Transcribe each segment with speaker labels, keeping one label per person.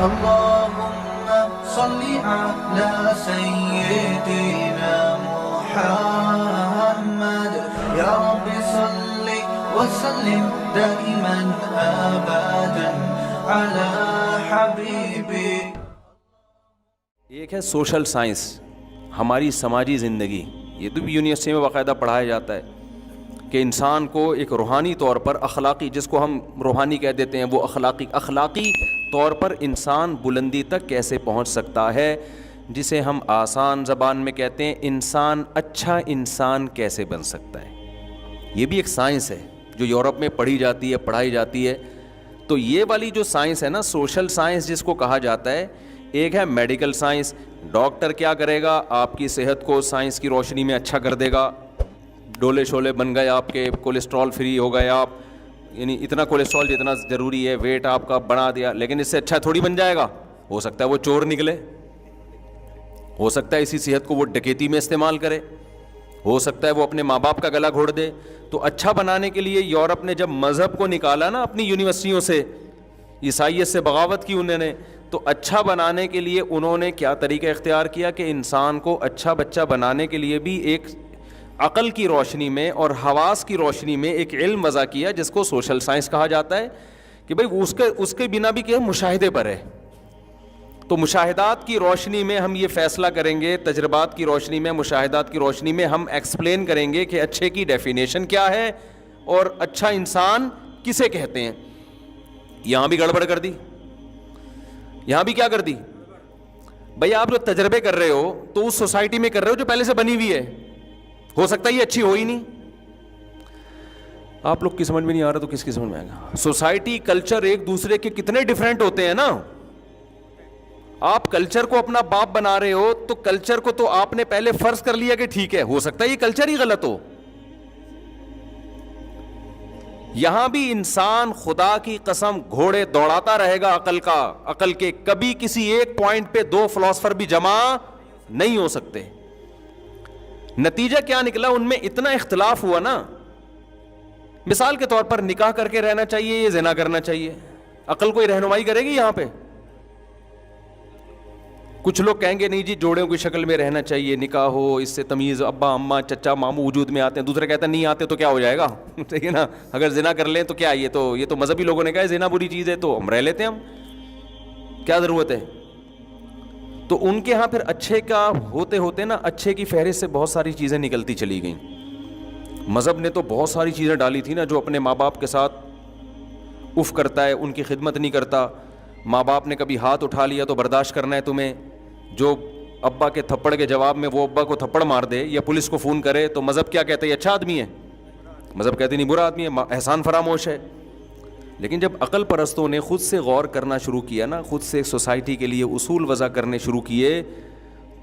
Speaker 1: اللهم صل على سيدنا محمد يا رب صل وسلم دائما ابدا على حبيبي.
Speaker 2: ایک ہے سوشل سائنس، ہماری سماجی زندگی. یہ تو بھی یونیورسٹی میں باقاعدہ پڑھایا جاتا ہے کہ انسان کو ایک روحانی طور پر اخلاقی، جس کو ہم روحانی کہہ دیتے ہیں، وہ اخلاقی طور پر انسان بلندی تک کیسے پہنچ سکتا ہے، جسے ہم آسان زبان میں کہتے ہیں انسان اچھا انسان کیسے بن سکتا ہے. یہ بھی ایک سائنس ہے جو یورپ میں پڑھی جاتی ہے، پڑھائی جاتی ہے. تو یہ والی جو سائنس ہے نا، سوشل سائنس جس کو کہا جاتا ہے، ایک ہے میڈیکل سائنس. ڈاکٹر کیا کرے گا؟ آپ کی صحت کو سائنس کی روشنی میں اچھا کر دے گا. ڈولے شولے بن گئے آپ کے، کولیسٹرول فری ہو گئے آپ، یعنی اتنا کولیسٹرول جتنا ضروری ہے، ویٹ آپ کا بڑھا دیا. لیکن اس سے اچھا تھوڑی بن جائے گا. ہو سکتا ہے وہ چور نکلے، ہو سکتا ہے اسی صحت کو وہ ڈکیتی میں استعمال کرے، ہو سکتا ہے وہ اپنے ماں باپ کا گلا گھوڑ دے. تو اچھا بنانے کے لیے یورپ نے جب مذہب کو نکالا نا اپنی یونیورسٹیوں سے، عیسائیت سے بغاوت کی انہوں نے، تو اچھا بنانے کے لیے انہوں نے کیا طریقہ اختیار کیا کہ انسان کو اچھا بچہ بنانے کے لیے بھی ایک عقل کی روشنی میں اور حواس کی روشنی میں ایک علم وضع کیا جس کو سوشل سائنس کہا جاتا ہے کہ بھئی اس کے بنا بھی کیا مشاہدے پر ہے. تو مشاہدات کی روشنی میں ہم یہ فیصلہ کریں گے، تجربات کی روشنی میں، مشاہدات کی روشنی میں ہم ایکسپلین کریں گے کہ اچھے کی ڈیفینیشن کیا ہے اور اچھا انسان کسے کہتے ہیں. یہاں بھی گڑبڑ کر دی، یہاں بھی کیا کر دی بھئی. آپ جو تجربے کر رہے ہو تو اس سوسائٹی میں کر رہے ہو جو پہلے سے بنی ہوئی ہے. ہو سکتا ہے یہ اچھی ہو ہی نہیں. آپ لوگ کی سمجھ میں نہیں آ رہا تو کس کی سمجھ میں آئے گا؟ سوسائٹی، کلچر ایک دوسرے کے کتنے ڈیفرنٹ ہوتے ہیں نا. آپ کلچر کو اپنا باپ بنا رہے ہو تو کلچر کو تو آپ نے پہلے فرض کر لیا کہ ٹھیک ہے، ہو سکتا ہے یہ کلچر ہی غلط ہو. یہاں بھی انسان خدا کی قسم گھوڑے دوڑاتا رہے گا عقل کے. کبھی کسی ایک پوائنٹ پہ دو فلاسفر بھی جمع نہیں ہو سکتے. نتیجہ کیا نکلا؟ ان میں اتنا اختلاف ہوا نا. مثال کے طور پر نکاح کر کے رہنا چاہیے یا زنا کرنا چاہیے، عقل کوئی رہنمائی کرے گی یہاں پہ؟ کچھ لوگ کہیں گے نہیں جی جوڑوں کی شکل میں رہنا چاہیے، نکاح ہو، اس سے تمیز ابا اماں چچا ماموں وجود میں آتے ہیں. دوسرے کہتے ہیں نہیں آتے تو کیا ہو جائے گا؟ ٹھیک ہے نا. اگر زنا کر لیں تو کیا، یہ تو مذہبی لوگوں نے کہا ہے زنا بری چیز ہے تو ہم رہ لیتے ہیں، ہم کیا ضرورت ہے. تو ان کے ہاں پھر اچھے کا ہوتے ہوتے نا، اچھے کی فہرست سے بہت ساری چیزیں نکلتی چلی گئیں. مذہب نے تو بہت ساری چیزیں ڈالی تھی نا، جو اپنے ماں باپ کے ساتھ اف کرتا ہے، ان کی خدمت نہیں کرتا. ماں باپ نے کبھی ہاتھ اٹھا لیا تو برداشت کرنا ہے تمہیں. جو ابا کے تھپڑ کے جواب میں وہ ابا کو تھپڑ مار دے یا پولیس کو فون کرے تو مذہب کیا کہتا ہے؟ یہ اچھا آدمی ہے. مذہب کہتے نہیں برا آدمی ہے، احسان فراموش ہے. لیکن جب عقل پرستوں نے خود سے غور کرنا شروع کیا نا، خود سے سوسائٹی کے لیے اصول وضع کرنے شروع کیے،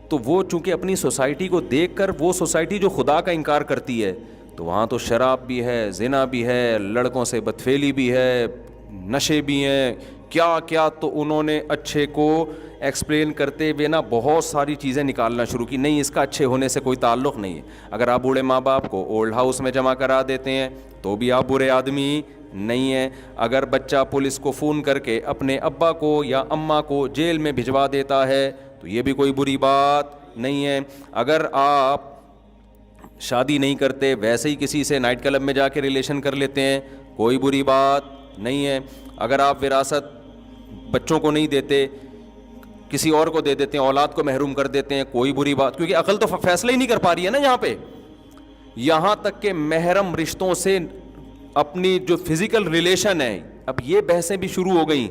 Speaker 2: تو وہ چونکہ اپنی سوسائٹی کو دیکھ کر، وہ سوسائٹی جو خدا کا انکار کرتی ہے، تو وہاں تو شراب بھی ہے، زنا بھی ہے، لڑکوں سے بدفعلی بھی ہے، نشے بھی ہیں، کیا کیا. تو انہوں نے اچھے کو ایکسپلین کرتے ہوئے نا بہت ساری چیزیں نکالنا شروع کی. نہیں، اس کا اچھے ہونے سے کوئی تعلق نہیں ہے. اگر آپ بوڑھے ماں باپ کو اولڈ ہاؤس میں جمع کرا دیتے ہیں تو بھی آپ برے آدمی نہیں ہیں. اگر بچہ پولیس کو فون کر کے اپنے ابا کو یا اماں کو جیل میں بھجوا دیتا ہے تو یہ بھی کوئی بری بات نہیں ہے. اگر آپ شادی نہیں کرتے، ویسے ہی کسی سے نائٹ کلب میں جا کے ریلیشن کر لیتے ہیں، کوئی بری بات نہیں ہے. اگر آپ وراثت بچوں کو نہیں دیتے، کسی اور کو دے دیتے ہیں، اولاد کو محروم کر دیتے ہیں، کوئی بری بات، کیونکہ عقل تو فیصلہ ہی نہیں کر پا رہی ہے نا یہاں پہ. یہاں تک کہ محرم رشتوں سے اپنی جو فزیکل ریلیشن ہے، اب یہ بحثیں بھی شروع ہو گئیں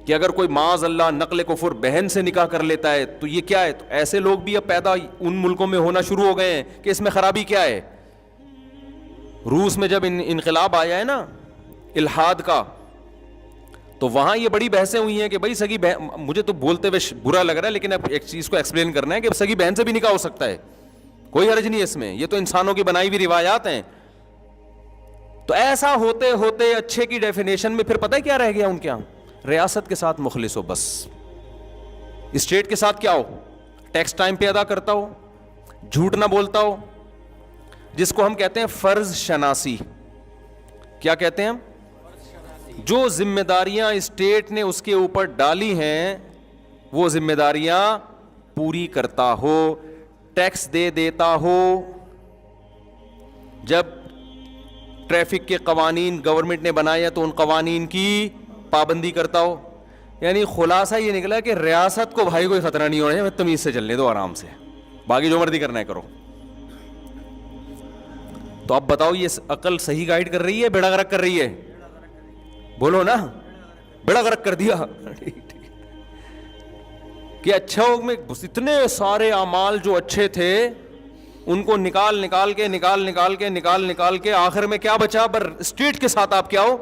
Speaker 2: کہ اگر کوئی معاذ اللہ نقل کفر بہن سے نکاح کر لیتا ہے تو یہ کیا ہے. تو ایسے لوگ بھی اب پیدا ان ملکوں میں ہونا شروع ہو گئے ہیں کہ اس میں خرابی کیا ہے. روس میں جب انقلاب آیا ہے نا الحاد کا، تو وہاں یہ بڑی بحثیں ہوئی ہیں کہ بھائی سگی بہن، مجھے تو بولتے ہوئے برا لگ رہا ہے لیکن اب ایک چیز کو ایکسپلین کرنا ہے کہ سگی بہن سے بھی نکاح ہو سکتا ہے، کوئی حرج نہیں ہے اس میں، یہ تو انسانوں کی بنائی ہوئی روایات ہیں. تو ایسا ہوتے ہوتے اچھے کی ڈیفینیشن میں پھر پتہ ہے کیا رہ گیا ان کے یہاں؟ ریاست کے ساتھ مخلص ہو، بس اسٹیٹ کے ساتھ کیا ہو، ٹیکس ٹائم پہ ادا کرتا ہو، جھوٹ نہ بولتا ہو، جس کو ہم کہتے ہیں فرض شناسی. کیا کہتے ہیں ہم؟ جو ذمہ داریاں اسٹیٹ نے اس کے اوپر ڈالی ہیں وہ ذمہ داریاں پوری کرتا ہو, ٹیکس دے دیتا ہو. جب ٹریفک کے قوانین گورنمنٹ نے بنائے تو ان قوانین کی پابندی کرتا ہو. یعنی خلاصہ یہ نکلا کہ ریاست کو بھائی کوئی خطرہ نہیں ہونا چاہیے, تمیز سے چلنے دو آرام سے, باقی جو مرضی کرنا ہے کرو. تو اب بتاؤ یہ عقل صحیح گائیڈ کر رہی ہے بیڑا غرق کر رہی ہے؟ بولو نا, بیڑا غرق کر دیا. کہ اچھا میں اتنے سارے اعمال جو اچھے تھے ان کو نکال کے آخر میں کیا بچا؟ پر اسٹیٹ کے ساتھ آپ کیا ہو.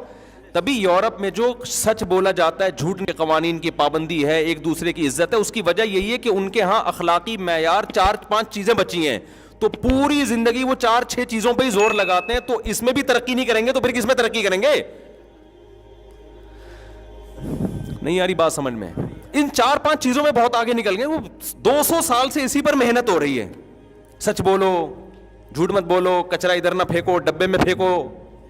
Speaker 2: تبھی یورپ میں جو سچ بولا جاتا ہے, جھوٹ کے قوانین کی پابندی ہے, ایک دوسرے کی عزت ہے, اس کی وجہ یہی ہے کہ ان کے ہاں اخلاقی معیار 4-5 چیزیں بچی ہیں. تو پوری زندگی وہ 4-6 چیزوں پہ ہی زور لگاتے ہیں. تو اس میں بھی ترقی نہیں کریں گے تو پھر کس میں ترقی کریں گے؟ نہیں آ رہی بات سمجھ میں؟ ان 4-5 چیزوں میں بہت آگے نکل گئے. وہ 200 سال سے اسی پر محنت ہو رہی ہے. سچ بولو, جھوٹ مت بولو, کچرا ادھر نہ پھینکو, ڈبے میں پھینکو,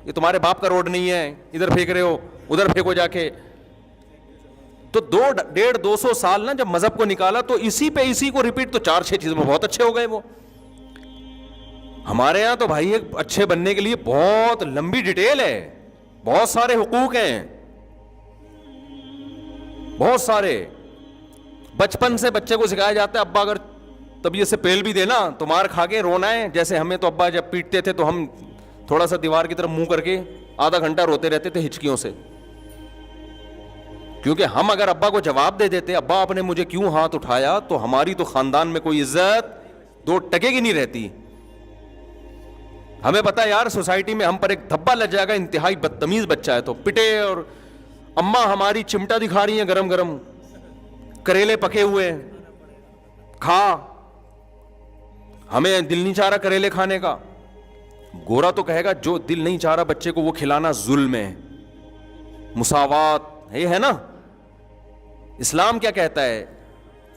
Speaker 2: یہ تمہارے باپ کا روڈ نہیں ہے, ادھر پھینک رہے ہو, ادھر پھینکو جا کے. تو 150-200 سال نا جب مذہب کو نکالا تو اسی کو ریپیٹ, تو 4-6 چیزوں میں بہت اچھے ہو گئے. وہ ہمارے ہاں تو بھائی ایک اچھے بننے کے لیے بہت لمبی ڈیٹیل ہے, بہت سارے حقوق ہیں, بہت سارے. بچپن سے بچے کو سکھایا جاتا ہے ابا اگر طبیعت سے پیل بھی دینا تو مار کھا کے رونا ہے. جیسے ہمیں تو ابا جب پیٹتے تھے تو ہم تھوڑا سا دیوار کی طرف منہ کر کے آدھا گھنٹہ روتے رہتے تھے ہچکیوں سے, کیونکہ ہم اگر ابا کو جواب دے دیتے ابا آپ نے مجھے کیوں ہاتھ اٹھایا, تو ہماری تو خاندان میں کوئی عزت 2 ٹکے کی نہیں رہتی. ہمیں پتا یار سوسائٹی میں ہم پر ایک دھبا لگ جائے گا, انتہائی بدتمیز بچہ ہے تو پٹے. اور اماں ہماری چمٹا دکھا رہی ہیں گرم گرم, کریلے پکے ہوئے کھا, ہمیں دل نہیں چاہ رہا کریلے کھانے کا. گورا تو کہے گا جو دل نہیں چاہ رہا بچے کو وہ کھلانا ظلم ہے, مساوات یہ ہے نا. اسلام کیا کہتا ہے؟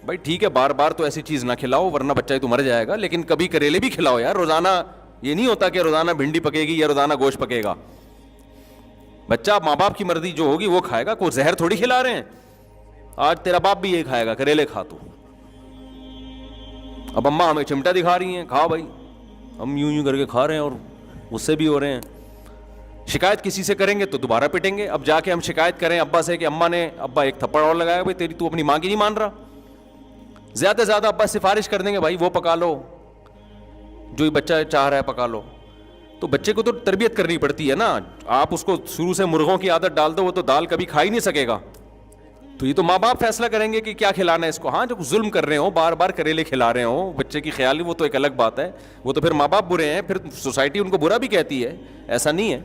Speaker 2: بھائی ٹھیک ہے بار بار تو ایسی چیز نہ کھلاؤ ورنہ بچہ ہی تو مر جائے گا, لیکن کبھی کریلے بھی کھلاؤ یار. روزانہ یہ نہیں ہوتا کہ روزانہ بھنڈی پکے گی یا روزانہ گوشت پکے گا. بچہ ماں باپ کی مرضی جو ہوگی وہ کھائے گا, کوئی زہر تھوڑی کھلا رہے ہیں. آج تیرا باپ بھی یہ کھائے گا, کریلے کھا تو. اب اماں ہمیں چمٹا دکھا رہی ہیں, کھا بھائی, ہم یوں کر کے کھا رہے ہیں اور اس سے بھی ہو رہے ہیں. شکایت کسی سے کریں گے تو دوبارہ پٹیں گے. اب جا کے ہم شکایت کریں ابا سے کہ اماں نے ابا ایک تھپڑ اور لگایا, بھائی تیری تو اپنی ماں کی نہیں مان رہا. زیادہ سے زیادہ ابا سفارش کر دیں گے بھائی وہ پکا لو جو بچہ چاہ رہا ہے پکا لو. تو بچے کو تو تربیت کرنی پڑتی ہے نا. آپ اس کو شروع سے مرغوں کی عادت ڈال دو وہ تو دال کبھی کھا ہی نہیں سکے گا. تو یہ تو ماں باپ فیصلہ کریں گے کہ کیا کھلانا ہے اس کو. ہاں جب ظلم کر رہے ہوں, بار بار کریلے کھلا رہے ہوں بچے کی خیالی, وہ تو ایک الگ بات ہے. وہ تو پھر ماں باپ برے ہیں, پھر سوسائٹی ان کو برا بھی کہتی ہے. ایسا نہیں ہے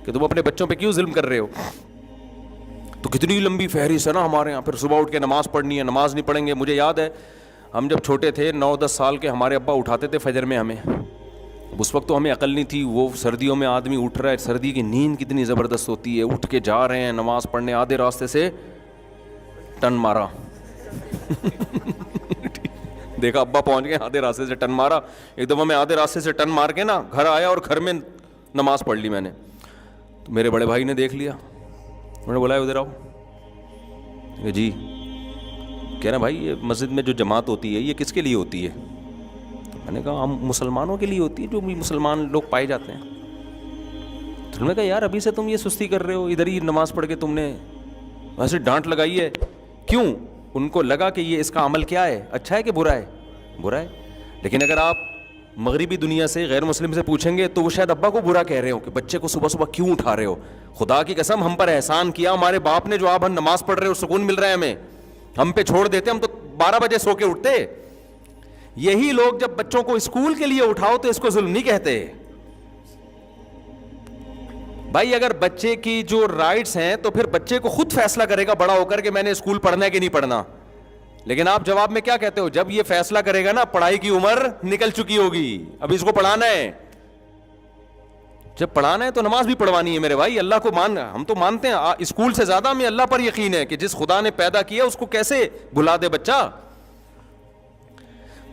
Speaker 2: کہ تم اپنے بچوں پہ کیوں ظلم کر رہے ہو. تو کتنی لمبی فہرست ہے نا ہمارے یہاں. پھر صبح اٹھ کے نماز پڑھنی ہے, نماز نہیں پڑھیں گے. مجھے یاد ہے ہم جب چھوٹے تھے 9-10 سال کے, ہمارے ابا اٹھاتے تھے فجر میں ہمیں. اس وقت تو ہمیں عقل نہیں تھی. وہ سردیوں میں آدمی اٹھ رہا ہے, سردی کی نیند کتنی زبردست ہوتی ہے. اٹھ کے جا رہے ہیں نماز پڑھنے, آدھے راستے سے ٹن مارا. دیکھا ابا پہنچ گئے, آدھے راستے سے ٹن مارا. ایک دفعہ میں آدھے راستے سے ٹن مار کے نا گھر آیا اور گھر میں نماز پڑھ لی میں نے. تو میرے بڑے بھائی نے دیکھ لیا, انہوں نے بولا ادھر آؤ. جی کہہ رہے بھائی یہ مسجد میں جو جماعت ہوتی ہے یہ کس کے لیے ہوتی ہے؟ میں نے کہا ہم مسلمانوں کے لیے ہوتی ہے, جو بھی مسلمان لوگ پائے جاتے ہیں. تو انہوں نے کہا یار ابھی سے تم یہ سستی کر رہے ہو, ادھر ہی نماز پڑھ کے تم نے ویسے ڈانٹ لگائی ہے. کیوں؟ ان کو لگا کہ یہ اس کا عمل کیا ہے, اچھا ہے کہ برا ہے؟ برا ہے. لیکن اگر آپ مغربی دنیا سے غیر مسلم سے پوچھیں گے تو وہ شاید ابا کو برا کہہ رہے ہو کہ بچے کو صبح صبح کیوں اٹھا رہے ہو. خدا کی قسم ہم پر احسان کیا ہمارے باپ نے, جو آپ ہم نماز پڑھ رہے ہو سکون مل رہا ہے ہمیں, ہم پہ چھوڑ دیتے, ہم تو 12 بجے سو کے اٹھتے. یہی لوگ جب بچوں کو اسکول کے لیے اٹھاؤ تو اس کو ظلم نہیں کہتے. بھائی اگر بچے کی جو رائٹس ہیں تو پھر بچے کو خود فیصلہ کرے گا بڑا ہو کر کہ میں نے اسکول پڑھنا ہے کہ نہیں پڑھنا. لیکن آپ جواب میں کیا کہتے ہو؟ جب یہ فیصلہ کرے گا نا پڑھائی کی عمر نکل چکی ہوگی, ابھی اس کو پڑھانا ہے. جب پڑھانا ہے تو نماز بھی پڑھوانی ہے میرے بھائی. اللہ کو ہم تو مانتے ہیں, اسکول سے زیادہ ہمیں اللہ پر یقین ہے کہ جس خدا نے پیدا کیا اس کو کیسے بھلا دے بچہ.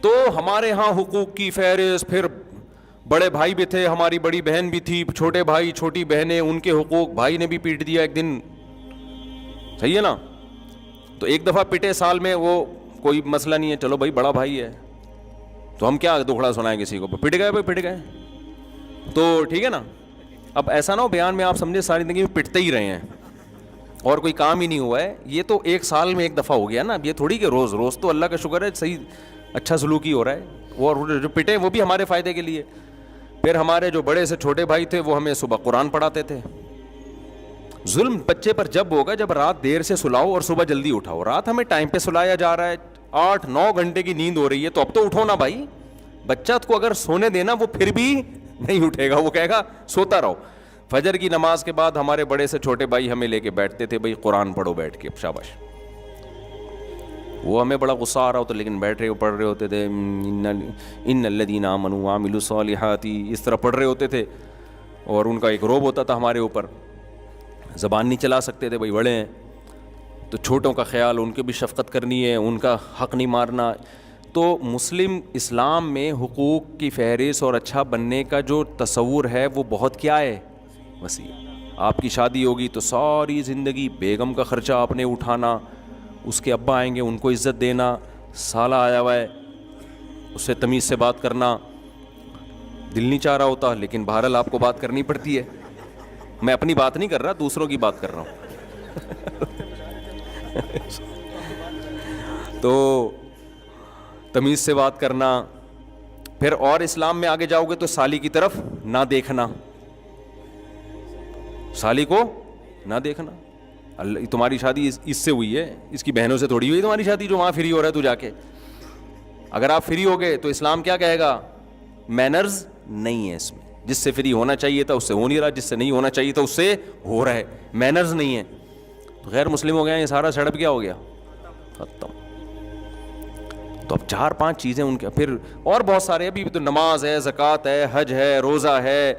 Speaker 2: تو ہمارے ہاں حقوق کی فہرست, پھر بڑے بھائی بھی تھے, ہماری بڑی بہن بھی تھی, چھوٹے بھائی چھوٹی بہنیں, ان کے حقوق بھائی نے بھی پیٹ دیا ایک دن, صحیح ہے نا. تو ایک دفعہ پٹے سال میں, وہ کوئی مسئلہ نہیں ہے, چلو بھائی بڑا بھائی ہے تو ہم کیا دکھڑا سنائیں کسی کو, پٹ گئے بھائی پٹ گئے تو ٹھیک ہے نا. اب ایسا نہ ہو بیان میں آپ سمجھے ساری زندگی میں پٹتے ہی رہے ہیں اور کوئی کام ہی نہیں ہوا ہے. یہ تو ایک سال میں ایک دفعہ ہو گیا نا, یہ تھوڑی کہ روز روز. تو اللہ کا شکر ہے صحیح اچھا سلوک ہی ہو رہا ہے, اور جو پٹے وہ بھی ہمارے فائدے کے لیے. پھر ہمارے جو بڑے سے چھوٹے بھائی تھے وہ ہمیں صبح قرآن پڑھاتے تھے. ظلم بچے پر جب ہوگا جب رات دیر سے سلاؤ اور صبح جلدی اٹھاؤ. رات ہمیں ٹائم پہ سلایا جا رہا ہے, 8-9 گھنٹے کی نیند ہو رہی ہے, تو اب تو اٹھو نا بھائی. بچہ کو اگر سونے دینا وہ پھر بھی نہیں اٹھے گا, وہ کہے گا سوتا رہو. فجر کی نماز کے بعد ہمارے بڑے سے چھوٹے بھائی ہمیں لے کے بیٹھتے تھے, بھائی قرآن پڑھو بیٹھ کے, شاباش. وہ ہمیں بڑا غصہ آ رہا ہوتا لیکن بیٹھ رہے پڑھ رہے ہوتے تھے, ان الذین آمنوا وعملوا الصالحات, اس طرح پڑھ رہے ہوتے تھے. اور ان کا ایک روب ہوتا تھا ہمارے اوپر, زبان نہیں چلا سکتے تھے, بھائی بڑے ہیں تو چھوٹوں کا خیال, ان کی بھی شفقت کرنی ہے, ان کا حق نہیں مارنا. تو مسلم اسلام میں حقوق کی فہرست اور اچھا بننے کا جو تصور ہے وہ بہت کیا ہے, وسیع. آپ کی شادی ہوگی تو ساری زندگی بیگم کا خرچہ آپ نے اٹھانا, اس کے ابا آئیں گے ان کو عزت دینا, سالہ آیا ہوا ہے اس سے تمیز سے بات کرنا. دل نہیں چاہ رہا ہوتا لیکن بہرحال آپ کو بات کرنی پڑتی ہے. میں اپنی بات نہیں کر رہا, دوسروں کی بات کر رہا ہوں. تو تمیز سے بات کرنا. پھر اور اسلام میں آگے جاؤ گے تو سالی کی طرف نہ دیکھنا, سالی کو نہ دیکھنا. اللہ تمہاری شادی اس سے ہوئی ہے, اس کی بہنوں سے تھوڑی ہوئی تمہاری شادی جو وہاں فری ہو رہا ہے تو جا کے. اگر آپ فری ہو گئے تو اسلام کیا کہے گا, مینرز نہیں ہے اس میں. جس سے فری ہونا چاہیے تھا اس سے ہو نہیں رہا, جس سے نہیں ہونا چاہیے تھا اس سے ہو رہا ہے, مینرز نہیں ہے. تو غیر مسلم ہو گیا, یہ سارا سیٹ اپ کیا ہو گیا, ختم. تو اب 4-5 چیزیں ان کے, پھر اور بہت سارے, ابھی تو نماز ہے, زکوٰۃ ہے, حج ہے, روزہ ہے,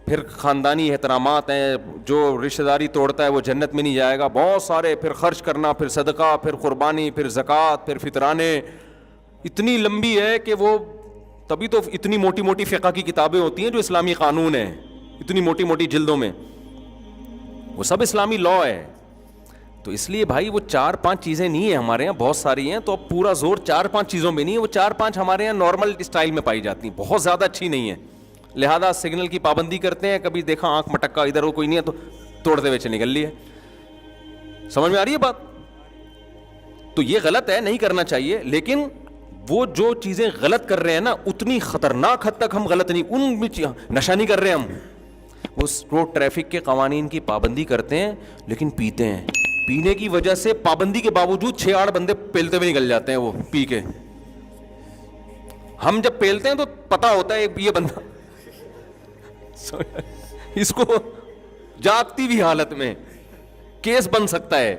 Speaker 2: پھر خاندانی احترامات ہیں, جو رشتہ داری توڑتا ہے وہ جنت میں نہیں جائے گا, بہت سارے. پھر خرچ کرنا, پھر صدقہ, پھر قربانی, پھر زکوٰۃ, پھر فطرانے. اتنی لمبی ہے کہ وہ تبھی تو اتنی موٹی موٹی فقہ کی کتابیں ہوتی ہیں جو اسلامی قانون ہیں, اتنی موٹی موٹی جلدوں میں, وہ سب اسلامی لاء ہے. تو اس لیے بھائی وہ 4-5 چیزیں نہیں ہیں ہمارے یہاں, بہت ساری ہیں. تو اب پورا زور 4-5 چیزوں میں نہیں ہے, وہ 4-5 ہمارے یہاں نارمل اسٹائل میں پائی جاتی ہیں, بہت زیادہ اچھی نہیں ہے. لہذا سگنل کی پابندی کرتے ہیں, کبھی دیکھا آنکھ مٹکا ادھر وہ کوئی نہیں ہے تو توڑتے ہوئے نکل لی ہے. سمجھ میں آ رہی ہے بات؟ تو یہ غلط ہے, نہیں کرنا چاہیے. لیکن وہ جو چیزیں غلط کر رہے ہیں نا, اتنی خطرناک حد تک ہم غلط نہیں, ان میں نشہ نہیں کر رہے ہم. وہ روڈ ٹریفک کے قوانین کی پابندی کرتے ہیں لیکن پیتے ہیں. پینے کی وجہ سے پابندی کے باوجود 6-8 بندے پیلتے ہوئے نکل جاتے ہیں وہ پی کے. ہم جب پیلتے ہیں تو پتا ہوتا ہے یہ بندہ اس کو جاگتی بھی حالت میں کیس بن سکتا ہے.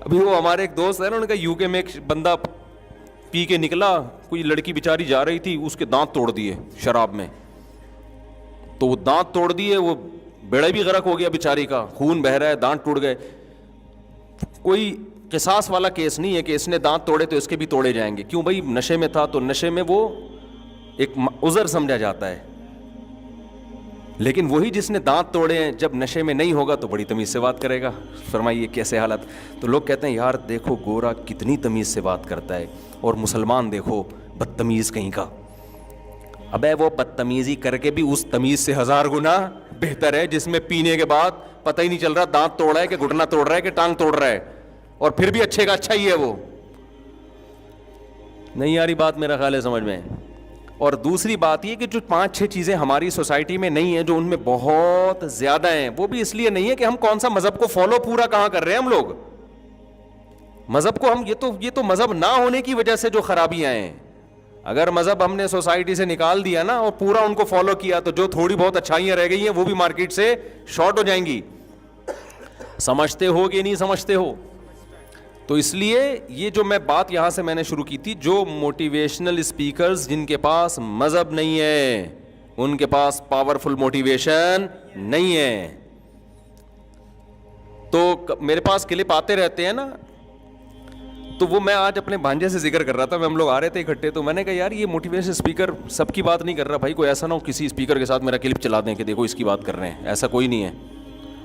Speaker 2: ابھی وہ ہمارے ایک دوست ہے نا, انہوں نے کہا یو کے میں ایک بندہ پی کے نکلا, کوئی لڑکی بیچاری جا رہی تھی, اس کے دانت توڑ دیے شراب میں. تو وہ دانت توڑ دیے, وہ بیڑا بھی غرق ہو گیا بیچاری کا, خون بہ رہا ہے, دانت ٹوٹ گئے. کوئی قصاص والا کیس نہیں ہے کہ اس نے دانت توڑے تو اس کے بھی توڑے جائیں گے. کیوں بھائی, نشے میں تھا تو نشے میں وہ ایک عذر سمجھا جاتا ہے. لیکن وہی جس نے دانت توڑے ہیں جب نشے میں نہیں ہوگا تو بڑی تمیز سے بات کرے گا. فرمائیے کیسے حالت. تو لوگ کہتے ہیں یار دیکھو گورا کتنی تمیز سے بات کرتا ہے, اور مسلمان دیکھو بدتمیز کہیں کا. ابے وہ بدتمیزی کر کے بھی اس تمیز سے 1000 گنا بہتر ہے جس میں پینے کے بعد پتہ ہی نہیں چل رہا دانت توڑ رہا ہے کہ گھٹنا توڑ رہا ہے کہ ٹانگ توڑ رہا ہے, اور پھر بھی اچھے کا اچھا ہی ہے. وہ نہیں آ رہی بات میرا خیال ہے سمجھ میں. اور دوسری بات یہ کہ جو 5-6 چیزیں ہماری سوسائٹی میں نہیں ہیں, جو ان میں بہت زیادہ ہیں, وہ بھی اس لیے نہیں ہے کہ ہم کون سا مذہب کو فالو پورا کہاں کر رہے ہیں. ہم لوگ مذہب کو ہم یہ تو مذہب نہ ہونے کی وجہ سے جو خرابیاں ہیں. اگر مذہب ہم نے سوسائٹی سے نکال دیا نا اور پورا ان کو فالو کیا تو جو تھوڑی بہت اچھائیاں رہ گئی ہیں وہ بھی مارکیٹ سے شارٹ ہو جائیں گی. سمجھتے ہو کہ نہیں سمجھتے ہو؟ تو اس لیے یہ جو میں بات یہاں سے میں نے شروع کی تھی, جو موٹیویشنل اسپیکرز جن کے پاس مذہب نہیں ہے, ان کے پاس پاورفل موٹیویشن نہیں ہے. تو میرے پاس کلپ آتے رہتے ہیں نا, تو وہ میں آج اپنے بھانجے سے ذکر کر رہا تھا, ہم لوگ آ رہے تھے اکٹھے, تو میں نے کہا یار یہ موٹیویشن اسپیکر سب کی بات نہیں کر رہا بھائی, کوئی ایسا نہ ہو کسی اسپیکر کے ساتھ میرا کلپ چلا دیں کہ دیکھو اس کی بات کر رہے ہیں, ایسا کوئی نہیں ہے.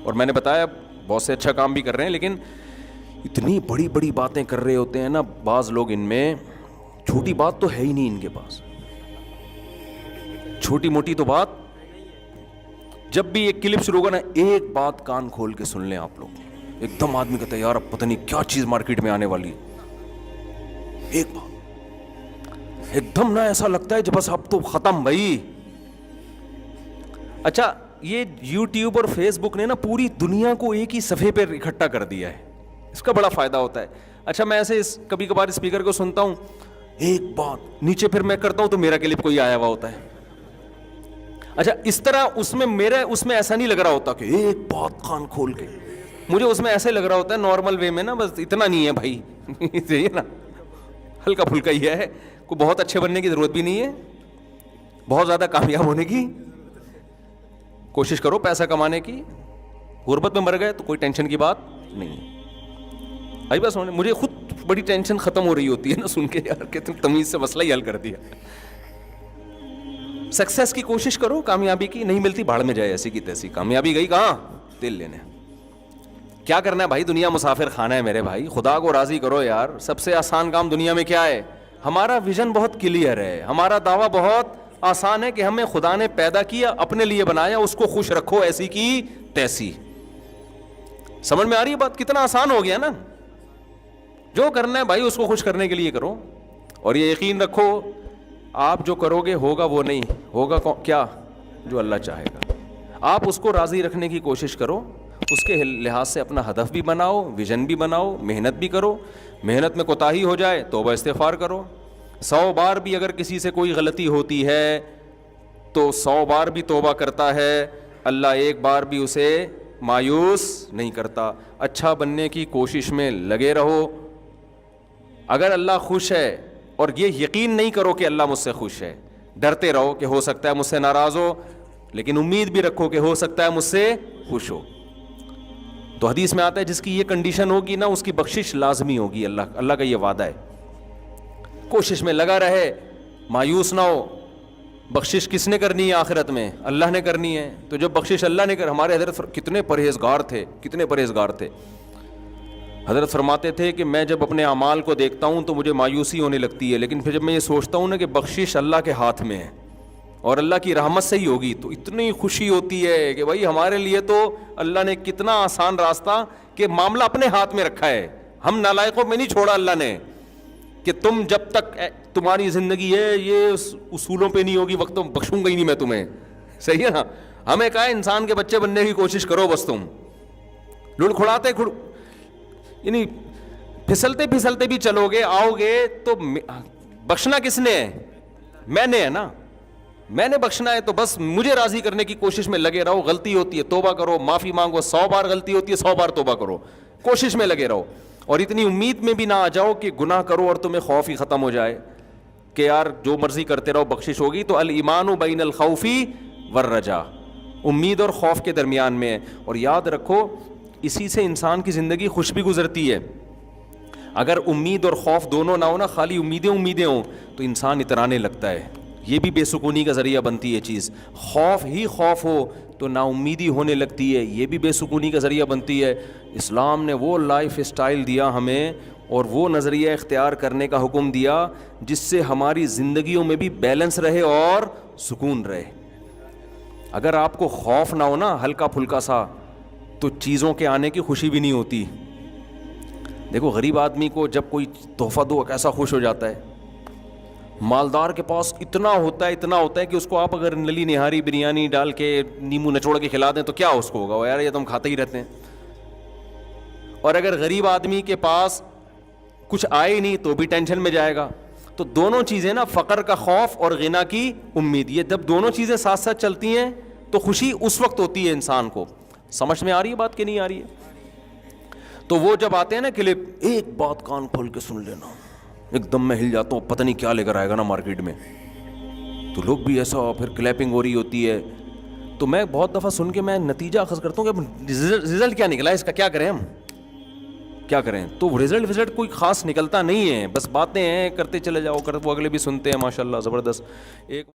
Speaker 2: اور میں نے بتایا بہت سے اچھا کام بھی کر رہے ہیں, لیکن اتنی بڑی بڑی باتیں کر رہے ہوتے ہیں نا بعض لوگ, ان میں چھوٹی بات تو ہے ہی نہیں ان کے پاس, چھوٹی موٹی تو بات. جب بھی ایک کلپ شروع ہوگا نا, ایک بات کان کھول کے سن لیں آپ لوگ, ایک دم آدمی کہتا ہے یار اب پتہ نہیں کیا چیز مارکیٹ میں آنے والی ہے, ایک بات ایک دم نا ایسا لگتا ہے کہ بس اب تو ختم بھائی. اچھا یہ یوٹیوب اور فیس بک نے نا پوری دنیا کو ایک ہی صفحے پہ اکٹھا کر دیا ہے, اس کا بڑا فائدہ ہوتا ہے. اچھا میں ایسے کبھی کبھار اسپیکر کو سنتا ہوں, ایک بات نیچے پھر میں کرتا ہوں تو میرا کلپ کوئی آیا ہوا ہوتا ہے. اچھا اس طرح اس میں ایسا نہیں لگ رہا ہوتا کہ ایک بات کان کھول کے, مجھے اس میں ایسے لگ رہا ہوتا ہے نارمل وے میں نا, بس اتنا نہیں ہے بھائی, صحیح ہے نا, ہلکا پھلکا ہی ہے, کوئی بہت اچھے بننے کی ضرورت بھی نہیں ہے, بہت زیادہ کامیاب ہونے کی کوشش کرو, پیسہ کمانے کی, غربت میں مر گئے تو کوئی ٹینشن کی بات نہیں ہے. بھائی بس مجھے خود بڑی ٹینشن ختم ہو رہی ہوتی ہے نا سن کے یار کہ تم تمیز سے مسئلہ ہی حل کر دیا. سکسیس کی کوشش کرو, کامیابی کی نہیں ملتی بھاڑ میں جائے, ایسی کی تیسی, کامیابی گئی کہاں, دل لینے. کیا کرنا ہے بھائی, دنیا مسافر خانہ ہے میرے بھائی, خدا کو راضی کرو یار. سب سے آسان کام دنیا میں کیا ہے؟ ہمارا ویژن بہت کلیئر ہے, ہمارا دعویٰ بہت آسان ہے کہ ہمیں خدا نے پیدا کیا, اپنے لیے بنایا, اس کو خوش رکھو ایسی کی تیسی. سمجھ میں آ رہی ہے بات, کتنا آسان ہو گیا نا. جو کرنا ہے بھائی اس کو خوش کرنے کے لیے کرو, اور یہ یقین رکھو آپ جو کرو گے ہوگا وہ نہیں, ہوگا کیا, جو اللہ چاہے گا. آپ اس کو راضی رکھنے کی کوشش کرو, اس کے لحاظ سے اپنا ہدف بھی بناؤ, ویژن بھی بناؤ, محنت بھی کرو. محنت میں کوتاہی ہو جائے توبہ استغفار کرو. 100 بار بھی اگر کسی سے کوئی غلطی ہوتی ہے تو 100 بار بھی توبہ کرتا ہے, اللہ ایک بار بھی اسے مایوس نہیں کرتا. اچھا بننے کی کوشش میں لگے رہو. اگر اللہ خوش ہے, اور یہ یقین نہیں کرو کہ اللہ مجھ سے خوش ہے, ڈرتے رہو کہ ہو سکتا ہے مجھ سے ناراض ہو, لیکن امید بھی رکھو کہ ہو سکتا ہے مجھ سے خوش ہو. تو حدیث میں آتا ہے جس کی یہ کنڈیشن ہوگی نا اس کی بخشش لازمی ہوگی, اللہ کا یہ وعدہ ہے. کوشش میں لگا رہے, مایوس نہ ہو. بخشش کس نے کرنی ہے آخرت میں؟ اللہ نے کرنی ہے. تو جب بخشش اللہ نے ہمارے حضرت کتنے پرہیزگار تھے, کتنے پرہیزگار تھے. حضرت فرماتے تھے کہ میں جب اپنے اعمال کو دیکھتا ہوں تو مجھے مایوسی ہونے لگتی ہے, لیکن پھر جب میں یہ سوچتا ہوں نا کہ بخشش اللہ کے ہاتھ میں ہے اور اللہ کی رحمت سے ہی ہوگی, تو اتنی خوشی ہوتی ہے کہ بھائی ہمارے لیے تو اللہ نے کتنا آسان راستہ کہ معاملہ اپنے ہاتھ میں رکھا ہے. ہم نالائقوں میں نہیں چھوڑا اللہ نے کہ تم جب تک تمہاری زندگی ہے یہ اصولوں پہ نہیں ہوگی وقت تو بخشوں گا ہی نہیں میں تمہیں. صحیح ہے نا, ہمیں کہا ہے انسان کے بچے بننے کی کوشش کرو, بس تم لڑکھڑاتے یعنی پھسلتے پھسلتے بھی چلو گے, آؤ گے تو بخشنا کس نے ہے؟ میں نے ہے نا, میں نے بخشنا ہے. تو بس مجھے راضی کرنے کی کوشش میں لگے رہو. غلطی ہوتی ہے توبہ کرو, معافی مانگو. 100 بار غلطی ہوتی ہے 100 بار توبہ کرو, کوشش میں لگے رہو. اور اتنی امید میں بھی نہ آ جاؤ کہ گناہ کرو اور تمہیں خوف ہی ختم ہو جائے کہ یار جو مرضی کرتے رہو بخشش ہوگی. تو الایمان بین الخوف والرجاء, امید اور خوف کے درمیان میں ہے. اور یاد رکھو اسی سے انسان کی زندگی خوش بھی گزرتی ہے. اگر امید اور خوف دونوں نہ ہو نا, خالی امیدیں ہوں تو انسان اترانے لگتا ہے, یہ بھی بے سکونی کا ذریعہ بنتی ہے چیز. خوف ہی خوف ہو تو نا امیدی ہونے لگتی ہے, یہ بھی بے سکونی کا ذریعہ بنتی ہے. اسلام نے وہ لائف اسٹائل دیا ہمیں اور وہ نظریہ اختیار کرنے کا حکم دیا جس سے ہماری زندگیوں میں بھی بیلنس رہے اور سکون رہے. اگر آپ کو خوف نہ ہو نا ہلکا پھلکا سا, تو چیزوں کے آنے کی خوشی بھی نہیں ہوتی. دیکھو غریب آدمی کو جب کوئی تحفہ دو کیسا خوش ہو جاتا ہے. مالدار کے پاس اتنا ہوتا ہے کہ اس کو آپ اگر نلی نہاری بریانی ڈال کے نیمبو نچوڑ کے کھلا دیں تو کیا اس کو ہوگا, یار یہ تو ہم کھاتے ہی رہتے ہیں. اور اگر غریب آدمی کے پاس کچھ آئے ہی نہیں تو بھی ٹینشن میں جائے گا. تو دونوں چیزیں نا, فقر کا خوف اور غنا کی امید, یہ جب دونوں چیزیں ساتھ ساتھ چلتی ہیں تو خوشی اس وقت ہوتی ہے انسان کو. سمجھ میں آ رہی ہے بات کہ نہیں آ رہی ہے؟ تو وہ جب آتے ہیں نا کلپ, ایک بات کان کھول کے سن لینا, ایک دم میں ہل جاتا ہوں, پتہ نہیں کیا لے کر آئے گا نا مارکیٹ میں. تو لوگ بھی ایسا, پھر کلیپنگ ہو رہی ہوتی ہے. تو میں بہت دفعہ سن کے میں نتیجہ اخذ کرتا ہوں کہ رزلٹ کیا نکلا ہے اس کا, کیا کریں ہم. کیا کریں. تو رزلٹ کوئی خاص نکلتا نہیں ہے, بس باتیں ہیں کرتے چلے جاؤ, وہ اگلے بھی سنتے ہیں ماشاء اللہ زبردست. ایک